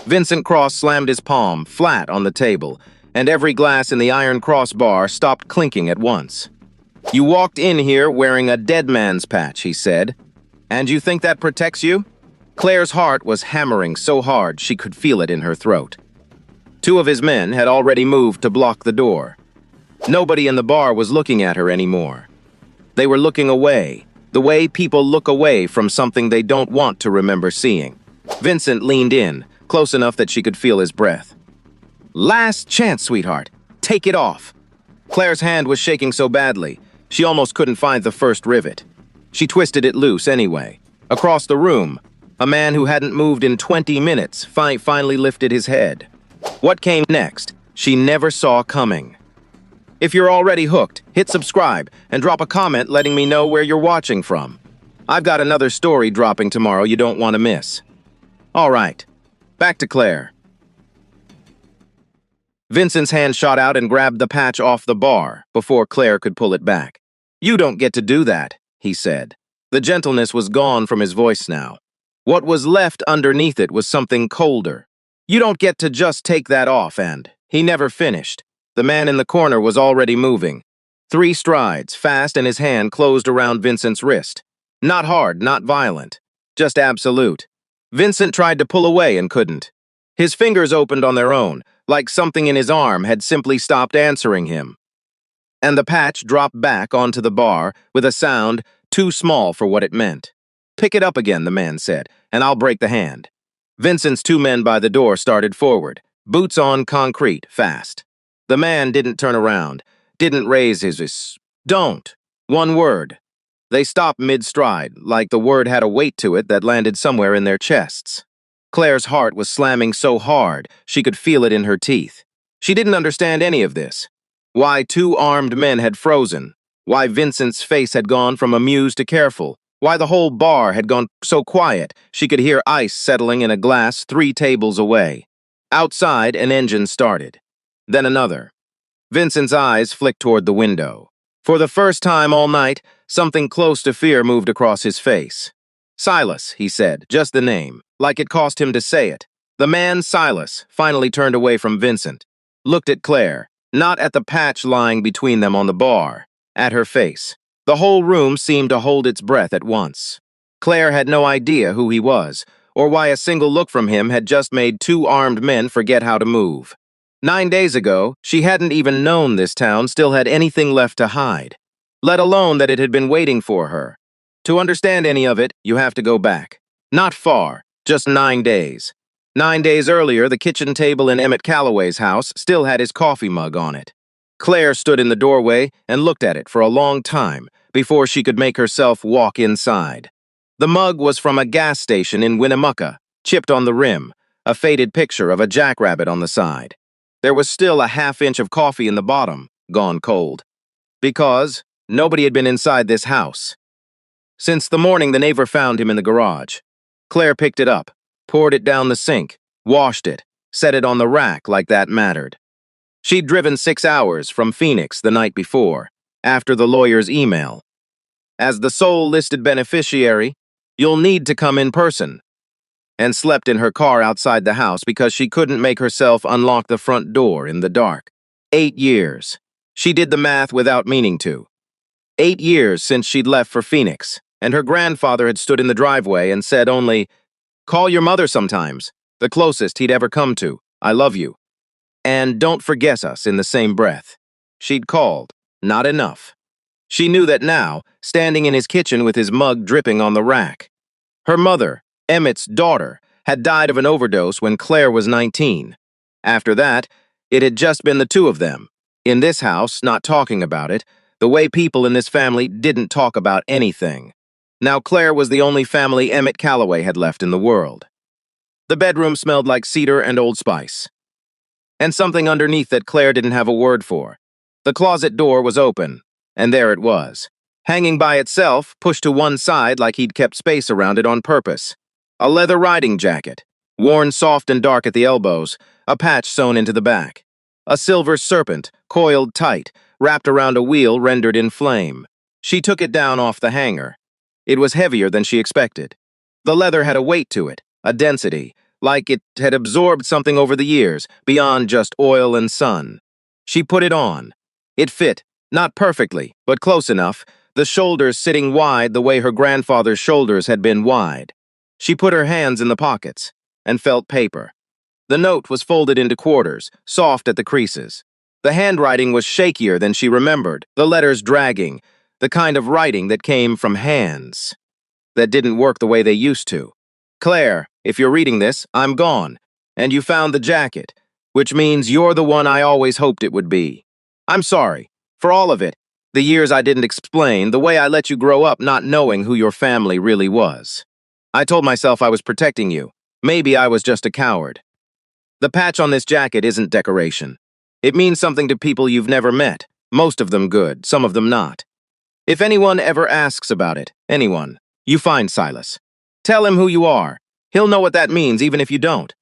Vincent Cross slammed his palm flat on the table, and every glass in the iron crossbar stopped clinking at once. "You walked in here wearing a dead man's patch," he said. "And you think that protects you?" Claire's heart was hammering so hard she could feel it in her throat. Two of his men had already moved to block the door. Nobody in the bar was looking at her anymore. They were looking away, the way people look away from something they don't want to remember seeing. Vincent leaned in, close enough that she could feel his breath. "Last chance, sweetheart. Take it off." Claire's hand was shaking so badly, she almost couldn't find the first rivet. She twisted it loose anyway. Across the room, a man who hadn't moved in 20 minutes finally lifted his head. What came next, she never saw coming. If you're already hooked, hit subscribe and drop a comment letting me know where you're watching from. I've got another story dropping tomorrow you don't want to miss. All right, back to Claire. Vincent's hand shot out and grabbed the patch off the bar before Claire could pull it back. "You don't get to do that," he said. The gentleness was gone from his voice now. What was left underneath it was something colder. "You don't get to just take that off," and he never finished. The man in the corner was already moving. 3 strides, fast, and his hand closed around Vincent's wrist. Not hard, not violent, just absolute. Vincent tried to pull away and couldn't. His fingers opened on their own, like something in his arm had simply stopped answering him. And the patch dropped back onto the bar with a sound too small for what it meant. "Pick it up again," the man said, "and I'll break the hand." Vincent's 2 men by the door started forward, boots on concrete, fast. The man didn't turn around, didn't raise his "Don't." One word. They stopped mid-stride, like the word had a weight to it that landed somewhere in their chests. Claire's heart was slamming so hard she could feel it in her teeth. She didn't understand any of this. Why 2 armed men had frozen, why Vincent's face had gone from amused to careful, why the whole bar had gone so quiet she could hear ice settling in a glass 3 tables away. Outside, an engine started. Then another. Vincent's eyes flicked toward the window. For the first time all night, something close to fear moved across his face. "Silas," he said, just the name, like it cost him to say it. The man, Silas, finally turned away from Vincent, looked at Claire, not at the patch lying between them on the bar, at her face. The whole room seemed to hold its breath at once. Claire had no idea who he was, or why a single look from him had just made 2 armed men forget how to move. 9 days ago, she hadn't even known this town still had anything left to hide, let alone that it had been waiting for her. To understand any of it, you have to go back. Not far, just 9 days. 9 days earlier, the kitchen table in Emmett Calloway's house still had his coffee mug on it. Claire stood in the doorway and looked at it for a long time before she could make herself walk inside. The mug was from a gas station in Winnemucca, chipped on the rim, a faded picture of a jackrabbit on the side. There was still a half-inch of coffee in the bottom, gone cold. Because nobody had been inside this house. Since the morning the neighbor found him in the garage. Claire picked it up, poured it down the sink, washed it, set it on the rack like that mattered. She'd driven 6 hours from Phoenix the night before, after the lawyer's email. As the sole listed beneficiary, you'll need to come in person. And slept in her car outside the house because she couldn't make herself unlock the front door in the dark. 8 years. She did the math without meaning to. 8 years since she'd left for Phoenix, and her grandfather had stood in the driveway and said only, "Call your mother sometimes," the closest he'd ever come to, "I love you." And "don't forget us" in the same breath. She'd called, not enough. She knew that now, standing in his kitchen with his mug dripping on the rack. Her mother, Emmett's daughter, had died of an overdose when Claire was 19. After that, it had just been the 2 of them, in this house, not talking about it, the way people in this family didn't talk about anything. Now Claire was the only family Emmett Calloway had left in the world. The bedroom smelled like cedar and Old Spice. And something underneath that Claire didn't have a word for. The closet door was open, and there it was, hanging by itself, pushed to one side like he'd kept space around it on purpose. A leather riding jacket, worn soft and dark at the elbows, a patch sewn into the back. A silver serpent, coiled tight, wrapped around a wheel rendered in flame. She took it down off the hanger. It was heavier than she expected. The leather had a weight to it, a density, like it had absorbed something over the years, beyond just oil and sun. She put it on. It fit, not perfectly, but close enough, the shoulders sitting wide the way her grandfather's shoulders had been wide. She put her hands in the pockets and felt paper. The note was folded into quarters, soft at the creases. The handwriting was shakier than she remembered, the letters dragging, the kind of writing that came from hands that didn't work the way they used to. Claire, if you're reading this, I'm gone, and you found the jacket, which means you're the one I always hoped it would be. I'm sorry, for all of it, the years I didn't explain, the way I let you grow up not knowing who your family really was. I told myself I was protecting you. Maybe I was just a coward. The patch on this jacket isn't decoration. It means something to people you've never met, most of them good, some of them not. If anyone ever asks about it, anyone, you find Silas. Tell him who you are. He'll know what that means even if you don't.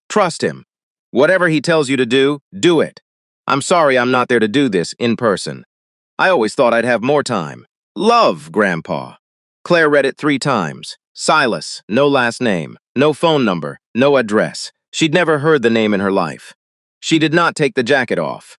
Trust him. Whatever he tells you to do, do it. I'm sorry I'm not there to do this in person. I always thought I'd have more time. Love, Grandpa. Claire read it 3 times. Silas, no last name, no phone number, no address. She'd never heard the name in her life. She did not take the jacket off.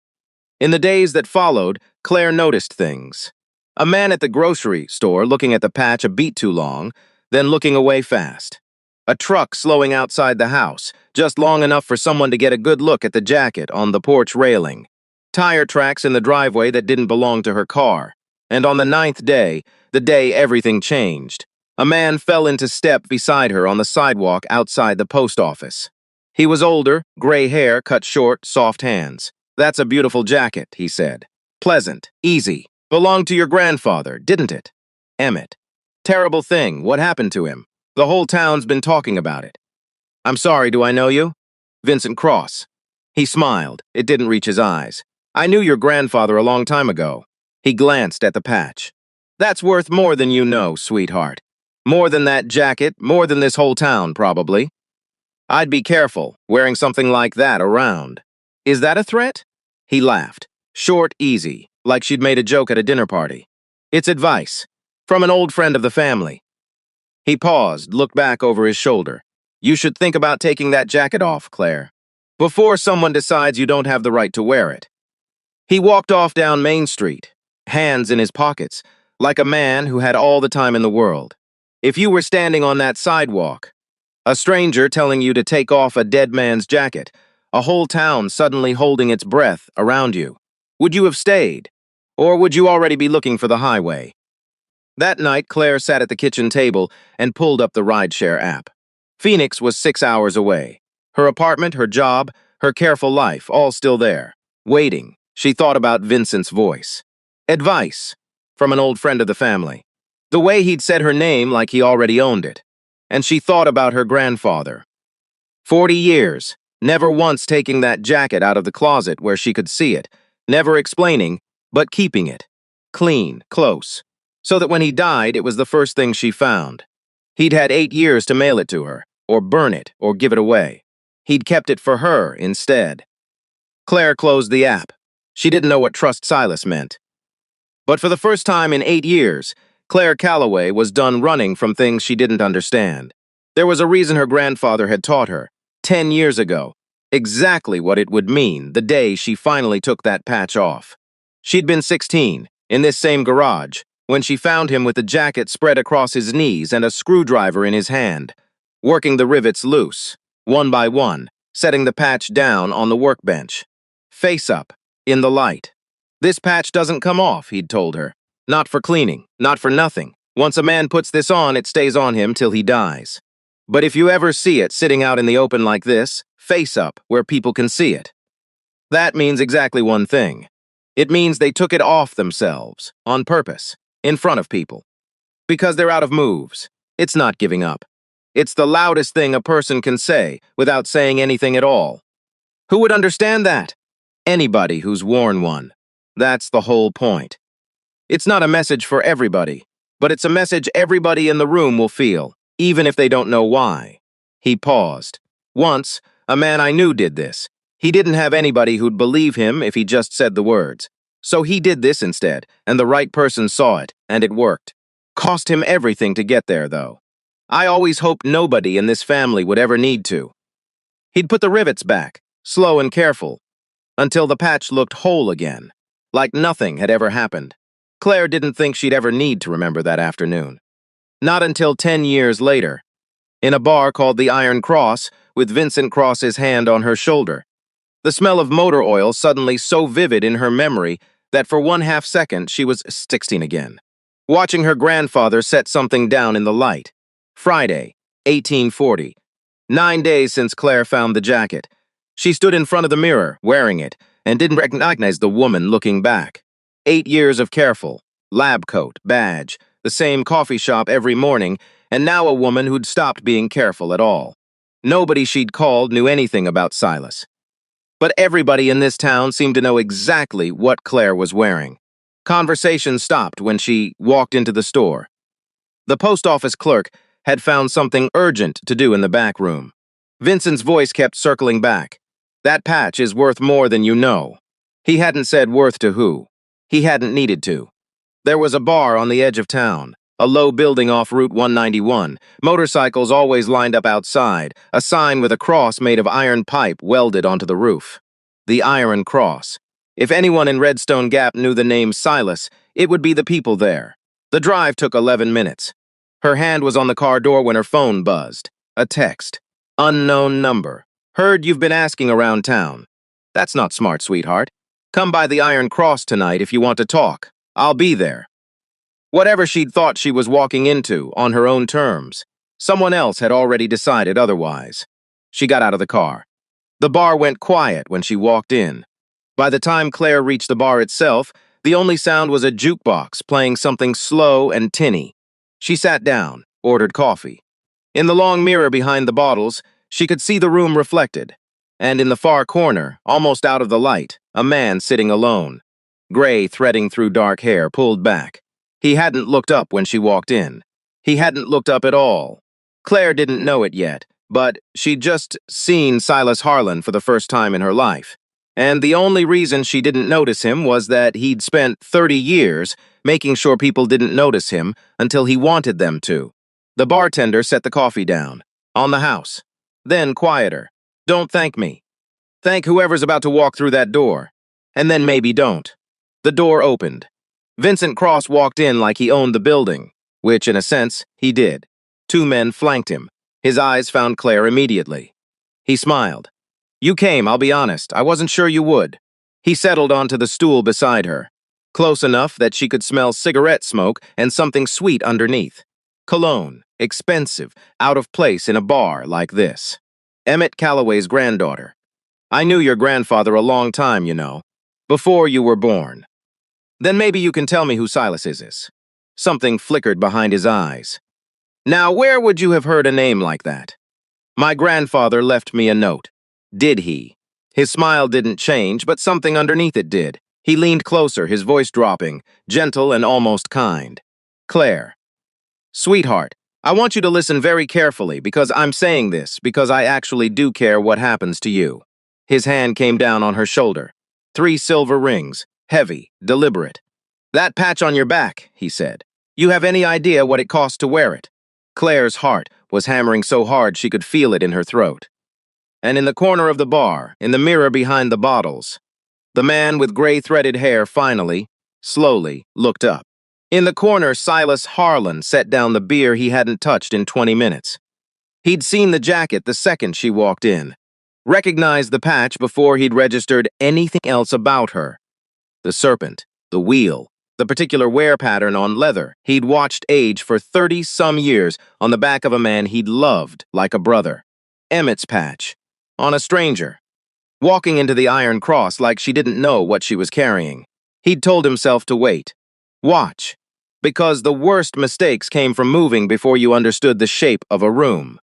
In the days that followed, Claire noticed things. A man at the grocery store looking at the patch a beat too long, then looking away fast. A truck slowing outside the house, just long enough for someone to get a good look at the jacket on the porch railing. Tire tracks in the driveway that didn't belong to her car. And on the 9th day, the day everything changed, a man fell into step beside her on the sidewalk outside the post office. He was older, gray hair, cut short, soft hands. "That's a beautiful jacket," he said. "Pleasant, easy. Belonged to your grandfather, didn't it?" Emmett. "Terrible thing. What happened to him? The whole town's been talking about it." "I'm sorry, do I know you?" "Vincent Cross." He smiled. It didn't reach his eyes. "I knew your grandfather a long time ago." He glanced at the patch. "That's worth more than you know, sweetheart. More than that jacket, more than this whole town, probably. I'd be careful, wearing something like that around." "Is that a threat?" He laughed. Short, easy, like she'd made a joke at a dinner party. "It's advice. From an old friend of the family." He paused, looked back over his shoulder. "You should think about taking that jacket off, Claire, before someone decides you don't have the right to wear it." He walked off down Main Street, hands in his pockets, like a man who had all the time in the world. If you were standing on that sidewalk, a stranger telling you to take off a dead man's jacket, a whole town suddenly holding its breath around you, would you have stayed? Or would you already be looking for the highway? That night, Claire sat at the kitchen table and pulled up the rideshare app. Phoenix was 6 hours away. Her apartment, her job, her careful life, all still there. Waiting, she thought about Vincent's voice. Advice, from an old friend of the family. The way he'd said her name like he already owned it. And she thought about her grandfather. 40 years, never once taking that jacket out of the closet where she could see it, never explaining, but keeping it. Clean, close. So that when he died, it was the first thing she found. He'd had 8 years to mail it to her, or burn it, or give it away. He'd kept it for her instead. Claire closed the app. She didn't know what Trust Silas meant. But for the first time in 8 years, Claire Calloway was done running from things she didn't understand. There was a reason her grandfather had taught her, 10 years ago, exactly what it would mean the day she finally took that patch off. She'd been 16, in this same garage, when she found him with the jacket spread across his knees and a screwdriver in his hand, working the rivets loose, one by one, setting the patch down on the workbench. Face up, in the light. "This patch doesn't come off," he'd told her. "Not for cleaning, not for nothing. Once a man puts this on, it stays on him till he dies. But if you ever see it sitting out in the open like this, face up, where people can see it." That means exactly one thing. It means they took it off themselves, on purpose, in front of people. Because they're out of moves. It's not giving up. It's the loudest thing a person can say without saying anything at all. Who would understand that? Anybody who's worn one. That's the whole point. It's not a message for everybody, but it's a message everybody in the room will feel, even if they don't know why. He paused. Once, a man I knew did this. He didn't have anybody who'd believe him if he just said the words. So he did this instead, and the right person saw it, and it worked. Cost him everything to get there, though. I always hoped nobody in this family would ever need to. He'd put the rivets back, slow and careful, until the patch looked whole again, like nothing had ever happened. Claire didn't think she'd ever need to remember that afternoon. Not until 10 years later, in a bar called the Iron Cross, with Vincent Cross's hand on her shoulder. The smell of motor oil suddenly so vivid in her memory that for 1/2 second she was 16 again. Watching her grandfather set something down in the light. Friday, 1840. 9 days since Claire found the jacket. She stood in front of the mirror, wearing it, and didn't recognize the woman looking back. 8 years of careful, lab coat, badge, the same coffee shop every morning, and now a woman who'd stopped being careful at all. Nobody she'd called knew anything about Silas. But everybody in this town seemed to know exactly what Claire was wearing. Conversation stopped when she walked into the store. The post office clerk had found something urgent to do in the back room. Vincent's voice kept circling back. That patch is worth more than you know. He hadn't said worth to who. He hadn't needed to. There was a bar on the edge of town, a low building off Route 191, motorcycles always lined up outside, a sign with a cross made of iron pipe welded onto the roof. The Iron Cross. If anyone in Redstone Gap knew the name Silas, it would be the people there. The drive took 11 minutes. Her hand was on the car door when her phone buzzed. A text. Unknown number. Heard you've been asking around town. That's not smart, sweetheart. Come by the Iron Cross tonight if you want to talk. I'll be there. Whatever she'd thought she was walking into, on her own terms, someone else had already decided otherwise. She got out of the car. The bar went quiet when she walked in. By the time Claire reached the bar itself, the only sound was a jukebox playing something slow and tinny. She sat down, ordered coffee. In the long mirror behind the bottles, she could see the room reflected. And in the far corner, almost out of the light, a man sitting alone. Gray threading through dark hair, pulled back. He hadn't looked up when she walked in. He hadn't looked up at all. Claire didn't know it yet, but she'd just seen Silas Harlan for the first time in her life. And the only reason she didn't notice him was that he'd spent 30 years making sure people didn't notice him until he wanted them to. The bartender set the coffee down, on the house. Then quieter. Don't thank me. Thank whoever's about to walk through that door. And then maybe don't. The door opened. Vincent Cross walked in like he owned the building, which, in a sense, he did. 2 men flanked him. His eyes found Claire immediately. He smiled. You came, I'll be honest. I wasn't sure you would. He settled onto the stool beside her, close enough that she could smell cigarette smoke and something sweet underneath. Cologne, expensive, out of place in a bar like this. Emmett Calloway's granddaughter. I knew your grandfather a long time, you know, before you were born. Then maybe you can tell me who Silas is. Something flickered behind his eyes. Now, where would you have heard a name like that? My grandfather left me a note. Did he? His smile didn't change, but something underneath it did. He leaned closer, his voice dropping, gentle and almost kind. Claire. Sweetheart, I want you to listen very carefully because I'm saying this because I actually do care what happens to you. His hand came down on her shoulder. 3 silver rings. Heavy, deliberate. That patch on your back, he said. You have any idea what it costs to wear it? Claire's heart was hammering so hard she could feel it in her throat. And in the corner of the bar, in the mirror behind the bottles, the man with gray threaded hair finally, slowly, looked up. In the corner, Silas Harlan set down the beer he hadn't touched in 20 minutes. He'd seen the jacket the second she walked in, recognized the patch before he'd registered anything else about her. The serpent, the wheel, the particular wear pattern on leather he'd watched age for 30-some years on the back of a man he'd loved like a brother. Emmett's patch, on a stranger, walking into the Iron Cross like she didn't know what she was carrying. He'd told himself to wait. Watch, because the worst mistakes came from moving before you understood the shape of a room.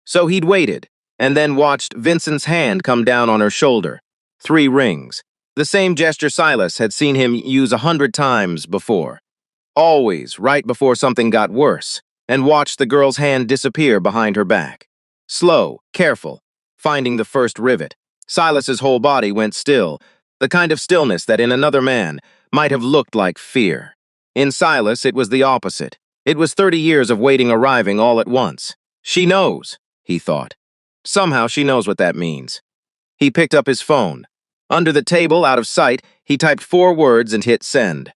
So he'd waited, and then watched Vincent's hand come down on her shoulder. 3 rings. The same gesture Silas had seen him use 100 times before. Always right before something got worse, and watched the girl's hand disappear behind her back. Slow, careful, finding the first rivet. Silas's whole body went still, the kind of stillness that in another man might have looked like fear. In Silas, it was the opposite. It was 30 years of waiting arriving all at once. She knows, he thought. Somehow she knows what that means. He picked up his phone. Under the table, out of sight, he typed 4 words and hit send.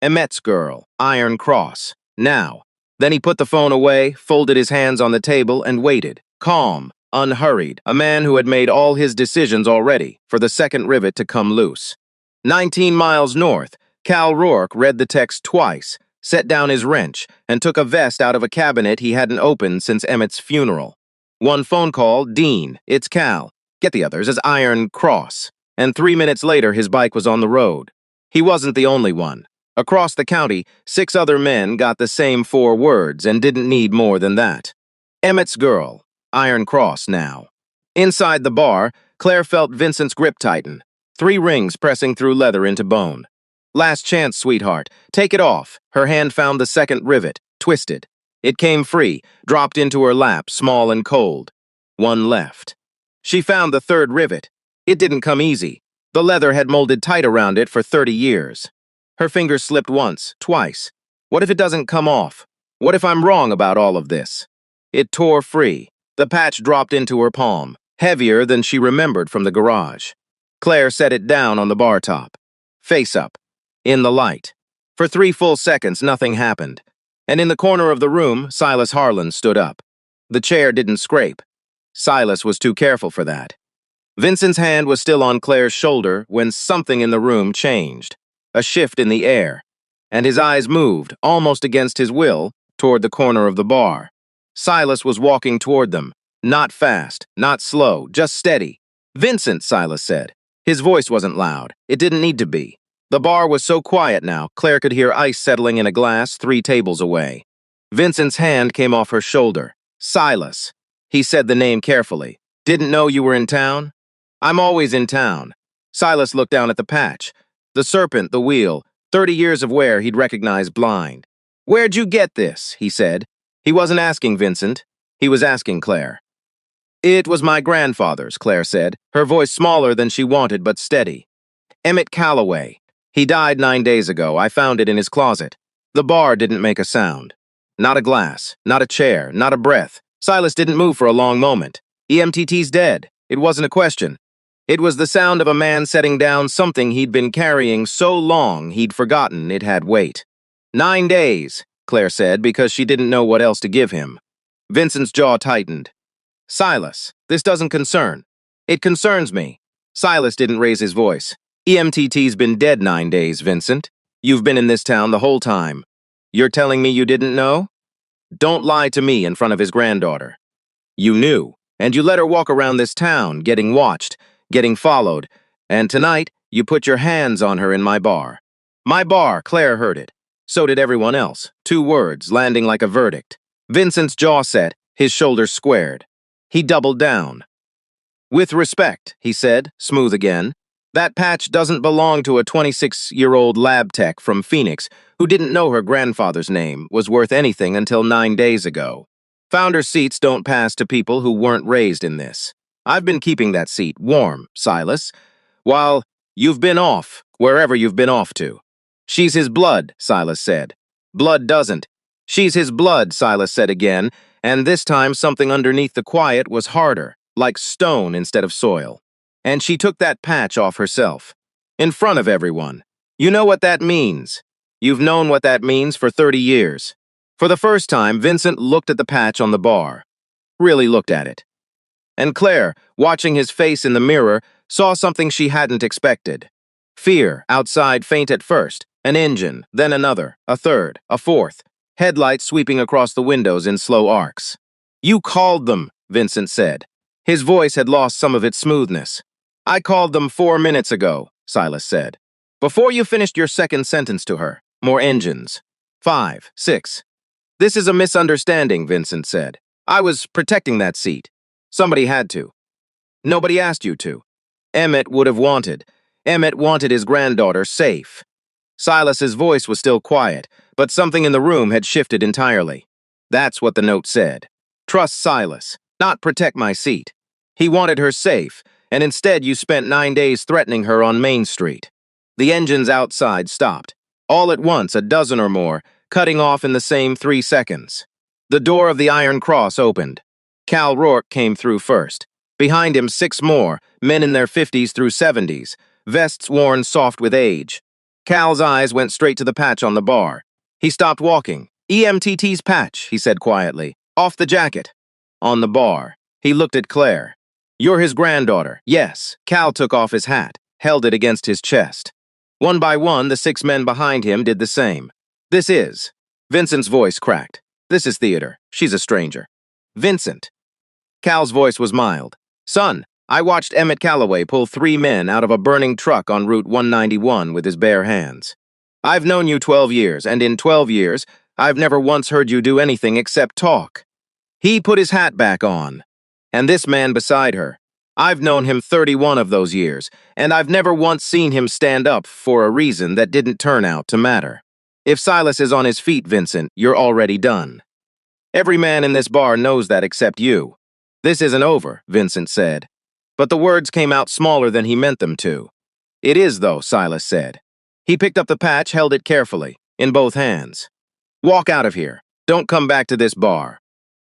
Emmet's girl, Iron Cross. Now. Then he put the phone away, folded his hands on the table, and waited, calm, unhurried, a man who had made all his decisions already, for the second rivet to come loose. 19 miles north, Cal Rourke read the text twice, set down his wrench, and took a vest out of a cabinet he hadn't opened since Emmet's funeral. One phone call, Dean, it's Cal. Get the others as Iron Cross. And 3 minutes later, his bike was on the road. He wasn't the only one. Across the county, 6 other men got the same 4 words and didn't need more than that. Emmet's girl, Iron Cross now. Inside the bar, Claire felt Vincent's grip tighten, 3 rings pressing through leather into bone. Last chance, sweetheart. Take it off. Her hand found the second rivet, twisted. It came free, dropped into her lap, small and cold. One left. She found the 3rd rivet. It didn't come easy. The leather had molded tight around it for 30 years. Her fingers slipped once, twice. What if it doesn't come off? What if I'm wrong about all of this? It tore free. The patch dropped into her palm, heavier than she remembered from the garage. Claire set it down on the bar top. Face up. In the light. For 3 full seconds, nothing happened. And in the corner of the room, Silas Harlan stood up. The chair didn't scrape. Silas was too careful for that. Vincent's hand was still on Claire's shoulder when something in the room changed. A shift in the air. And his eyes moved, almost against his will, toward the corner of the bar. Silas was walking toward them. Not fast, not slow, just steady. Vincent, Silas said. His voice wasn't loud. It didn't need to be. The bar was so quiet now, Claire could hear ice settling in a glass 3 tables away. Vincent's hand came off her shoulder. Silas. He said the name carefully. Didn't know you were in town? I'm always in town. Silas looked down at the patch. The serpent, the wheel, 30 years of wear he'd recognized blind. Where'd you get this? He said. He wasn't asking Vincent. He was asking Claire. It was my grandfather's, Claire said, her voice smaller than she wanted but steady. Emmet Calloway. He died 9 days ago. I found it in his closet. The bar didn't make a sound. Not a glass, not a chair, not a breath. Silas didn't move for a long moment. EMTT's dead. It wasn't a question. It was the sound of a man setting down something he'd been carrying so long he'd forgotten it had weight. 9 days, Claire said, because she didn't know what else to give him. Vincent's jaw tightened. Silas, this doesn't concern. It concerns me. Silas didn't raise his voice. EMTT's been dead 9 days, Vincent. You've been in this town the whole time. You're telling me you didn't know? Don't lie to me in front of his granddaughter. You knew, and you let her walk around this town, getting watched, getting followed, and tonight you put your hands on her in my bar. My bar, Claire heard it. So did everyone else. 2 words, landing like a verdict. Vincent's jaw set, his shoulders squared. He doubled down. With respect, he said, smooth again. That patch doesn't belong to a 26-year-old lab tech from Phoenix who didn't know her grandfather's name was worth anything until 9 days ago. Founder seats don't pass to people who weren't raised in this. I've been keeping that seat warm, Silas, while you've been off, wherever you've been off to. She's his blood, Silas said. Blood doesn't. She's his blood, Silas said again, and this time something underneath the quiet was harder, like stone instead of soil. And she took that patch off herself. In front of everyone. You know what that means. You've known what that means for 30 years. For the first time, Vincent looked at the patch on the bar. Really looked at it. And Claire, watching his face in the mirror, saw something she hadn't expected. Fear, outside faint at first, an engine, then another, a third, a fourth, headlights sweeping across the windows in slow arcs. You called them, Vincent said. His voice had lost some of its smoothness. I called them 4 minutes ago, Silas said. Before you finished your second sentence to her, more engines. 5, 6. This is a misunderstanding, Vincent said. I was protecting that seat. Somebody had to. Nobody asked you to. Emmet would have wanted. Emmet wanted his granddaughter safe. Silas's voice was still quiet, but something in the room had shifted entirely. That's what the note said. Trust Silas, not protect my seat. He wanted her safe, and instead you spent 9 days threatening her on Main Street. The engines outside stopped. All at once, a dozen or more, cutting off in the same 3 seconds. The door of the Iron Cross opened. Cal Rourke came through first. Behind him, 6 more, men in their 50s through 70s, vests worn soft with age. Cal's eyes went straight to the patch on the bar. He stopped walking. EMTT's patch, he said quietly. Off the jacket. On the bar. He looked at Claire. You're his granddaughter. Yes. Cal took off his hat, held it against his chest. One by one, the 6 men behind him did the same. This is. Vincent's voice cracked. This is Theodore. She's a stranger. Vincent. Cal's voice was mild. Son, I watched Emmett Calloway pull 3 men out of a burning truck on Route 191 with his bare hands. I've known you 12 years, and in 12 years, I've never once heard you do anything except talk. He put his hat back on. And this man beside her. I've known him 31 of those years, and I've never once seen him stand up for a reason that didn't turn out to matter. If Silas is on his feet, Vincent, you're already done. Every man in this bar knows that except you. This isn't over, Vincent said. But the words came out smaller than he meant them to. It is, though, Silas said. He picked up the patch, held it carefully, in both hands. Walk out of here. Don't come back to this bar.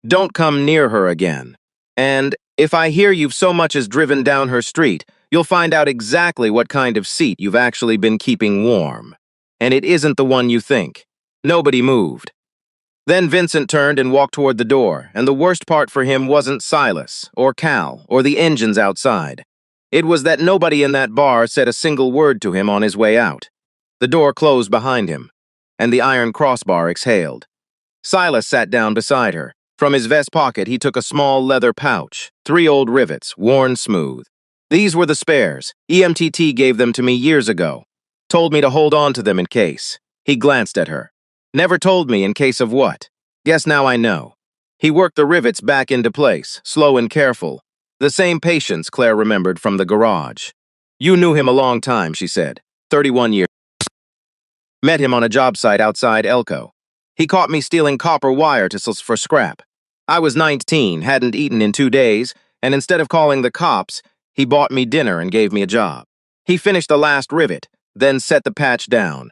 Don't come near her again. And if I hear you've so much as driven down her street, you'll find out exactly what kind of seat you've actually been keeping warm. And it isn't the one you think. Nobody moved. Then Vincent turned and walked toward the door, and the worst part for him wasn't Silas, or Cal, or the engines outside. It was that nobody in that bar said a single word to him on his way out. The door closed behind him, and the iron crossbar exhaled. Silas sat down beside her. From his vest pocket, he took a small leather pouch, 3 old rivets, worn smooth. These were the spares. EMTT gave them to me years ago. Told me to hold on to them in case. He glanced at her. Never told me in case of what. Guess now I know. He worked the rivets back into place, slow and careful. The same patience Claire remembered from the garage. You knew him a long time, she said. 31 years. Met him on a job site outside Elko. He caught me stealing copper wire for scrap. I was 19, hadn't eaten in 2 days, and instead of calling the cops, he bought me dinner and gave me a job. He finished the last rivet, then set the patch down.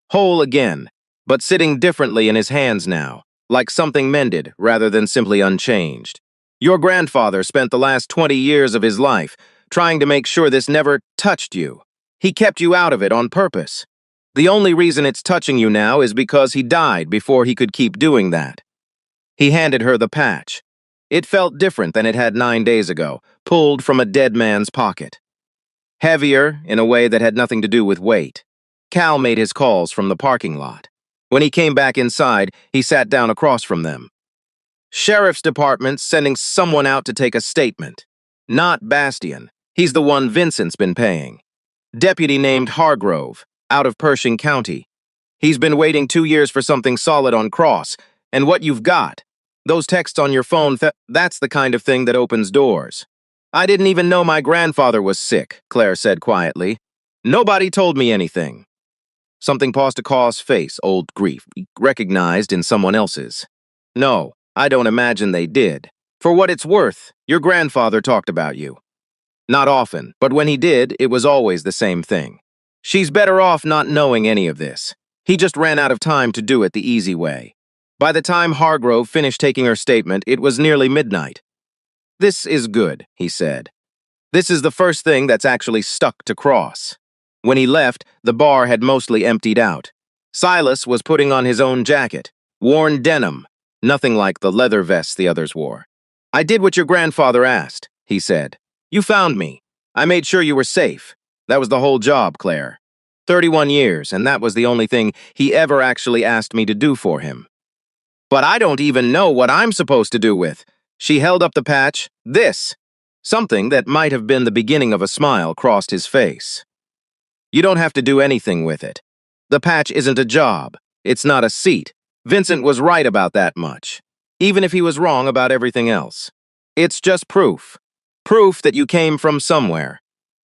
Whole again, but sitting differently in his hands now, like something mended rather than simply unchanged. Your grandfather spent the last 20 years of his life trying to make sure this never touched you. He kept you out of it on purpose. The only reason it's touching you now is because he died before he could keep doing that. He handed her the patch. It felt different than it had 9 days ago, pulled from a dead man's pocket. Heavier in a way that had nothing to do with weight. Cal made his calls from the parking lot. When he came back inside, he sat down across from them. Sheriff's Department's sending someone out to take a statement. Not Bastian. He's the one Vincent's been paying. Deputy named Hargrove, out of Pershing County. He's been waiting 2 years for something solid on Cross, and what you've got, those texts on your phone, that's the kind of thing that opens doors. I didn't even know my grandfather was sick, Claire said quietly. Nobody told me anything. Something paused across face, old grief, recognized in someone else's. No, I don't imagine they did. For what it's worth, your grandfather talked about you. Not often, but when he did, it was always the same thing. She's better off not knowing any of this. He just ran out of time to do it the easy way. By the time Hargrove finished taking her statement, it was nearly midnight. This is good, he said. This is the first thing that's actually stuck to Cross. When he left, the bar had mostly emptied out. Silas was putting on his own jacket, worn denim, nothing like the leather vests the others wore. I did what your grandfather asked, he said. You found me. I made sure you were safe. That was the whole job, Claire. 31 years, and that was the only thing he ever actually asked me to do for him. But I don't even know what I'm supposed to do with. She held up the patch. This. Something that might have been the beginning of a smile crossed his face. You don't have to do anything with it. The patch isn't a job. It's not a seat. Vincent was right about that much, even if he was wrong about everything else. It's just proof. Proof that you came from somewhere.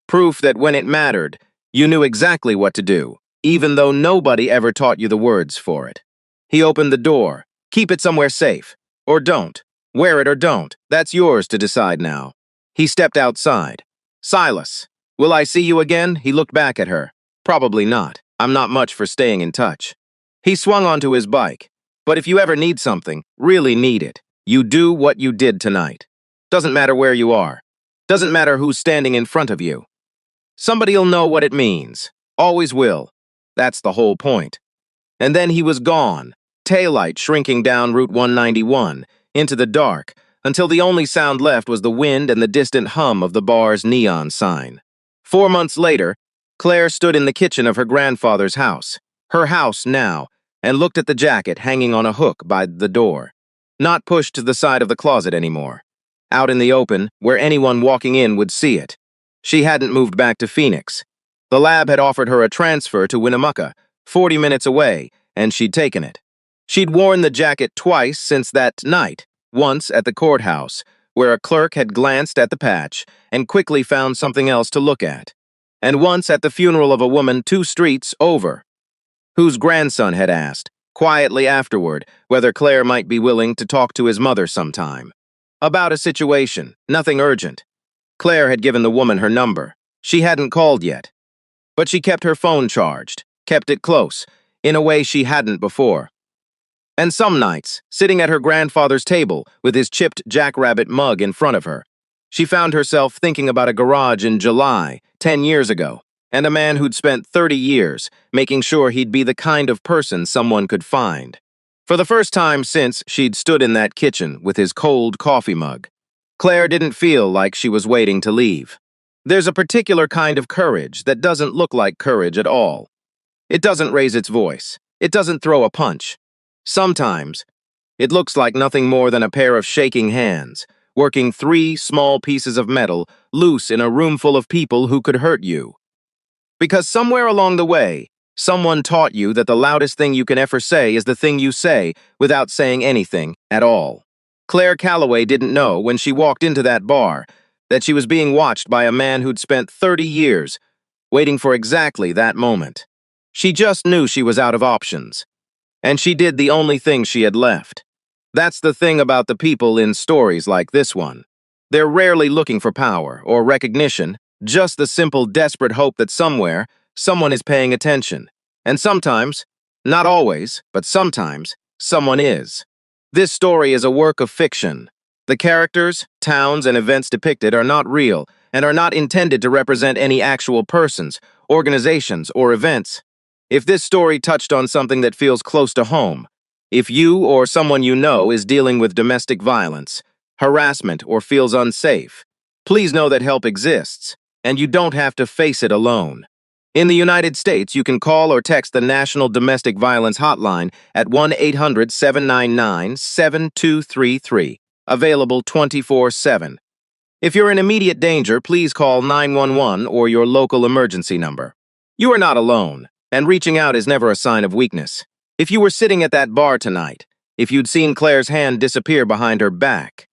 Proof that when it mattered, you knew exactly what to do, even though nobody ever taught you the words for it. He opened the door. Keep it somewhere safe. Or don't. Wear it or don't. That's yours to decide now. He stepped outside. Silas. Will I see you again? He looked back at her. Probably not. I'm not much for staying in touch. He swung onto his bike. But if you ever need something, really need it, you do what you did tonight. Doesn't matter where you are. Doesn't matter who's standing in front of you. Somebody'll know what it means. Always will. That's the whole point. And then he was gone, taillight shrinking down Route 191, into the dark, until the only sound left was the wind and the distant hum of the bar's neon sign. 4 months later, Claire stood in the kitchen of her grandfather's house, her house now, and looked at the jacket hanging on a hook by the door. Not pushed to the side of the closet anymore. Out in the open, where anyone walking in would see it. She hadn't moved back to Phoenix. The lab had offered her a transfer to Winnemucca, 40 minutes away, and she'd taken it. She'd worn the jacket twice since that night, once at the courthouse, where a clerk had glanced at the patch and quickly found something else to look at, and once at the funeral of a woman 2 streets over, whose grandson had asked, quietly afterward, whether Claire might be willing to talk to his mother sometime. About a situation, nothing urgent. Claire had given the woman her number. She hadn't called yet. But she kept her phone charged, kept it close, in a way she hadn't before. And some nights, sitting at her grandfather's table with his chipped jackrabbit mug in front of her, she found herself thinking about a garage in July, 10 years ago, and a man who'd spent 30 years making sure he'd be the kind of person someone could find. For the first time since she'd stood in that kitchen with his cold coffee mug, Claire didn't feel like she was waiting to leave. There's a particular kind of courage that doesn't look like courage at all. It doesn't raise its voice. It doesn't throw a punch. Sometimes, it looks like nothing more than a pair of shaking hands, working 3 small pieces of metal loose in a room full of people who could hurt you. Because somewhere along the way, someone taught you that the loudest thing you can ever say is the thing you say without saying anything at all. Claire Calloway didn't know when she walked into that bar that she was being watched by a man who'd spent 30 years waiting for exactly that moment. She just knew she was out of options. And she did the only thing she had left. That's the thing about the people in stories like this one. They're rarely looking for power or recognition, just the simple, desperate hope that somewhere, someone is paying attention. And sometimes, not always, but sometimes, someone is. This story is a work of fiction. The characters, towns, and events depicted are not real and are not intended to represent any actual persons, organizations, or events. If this story touched on something that feels close to home, if you or someone you know is dealing with domestic violence, harassment, or feels unsafe, please know that help exists, and you don't have to face it alone. In the United States, you can call or text the National Domestic Violence Hotline at 1-800-799-7233, available 24/7. If you're in immediate danger, please call 911 or your local emergency number. You are not alone. And reaching out is never a sign of weakness. If you were sitting at that bar tonight, if you'd seen Claire's hand disappear behind her back,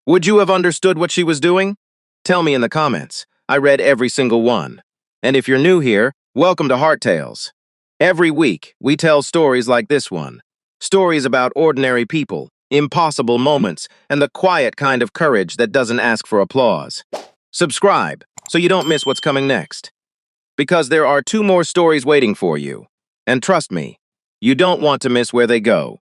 would you have understood what she was doing? Tell me in the comments. I read every single one. And if you're new here, welcome to Heart Tales. Every week, we tell stories like this one. Stories about ordinary people, impossible moments, and the quiet kind of courage that doesn't ask for applause. Subscribe so you don't miss what's coming next. Because there are 2 more stories waiting for you. And trust me, you don't want to miss where they go.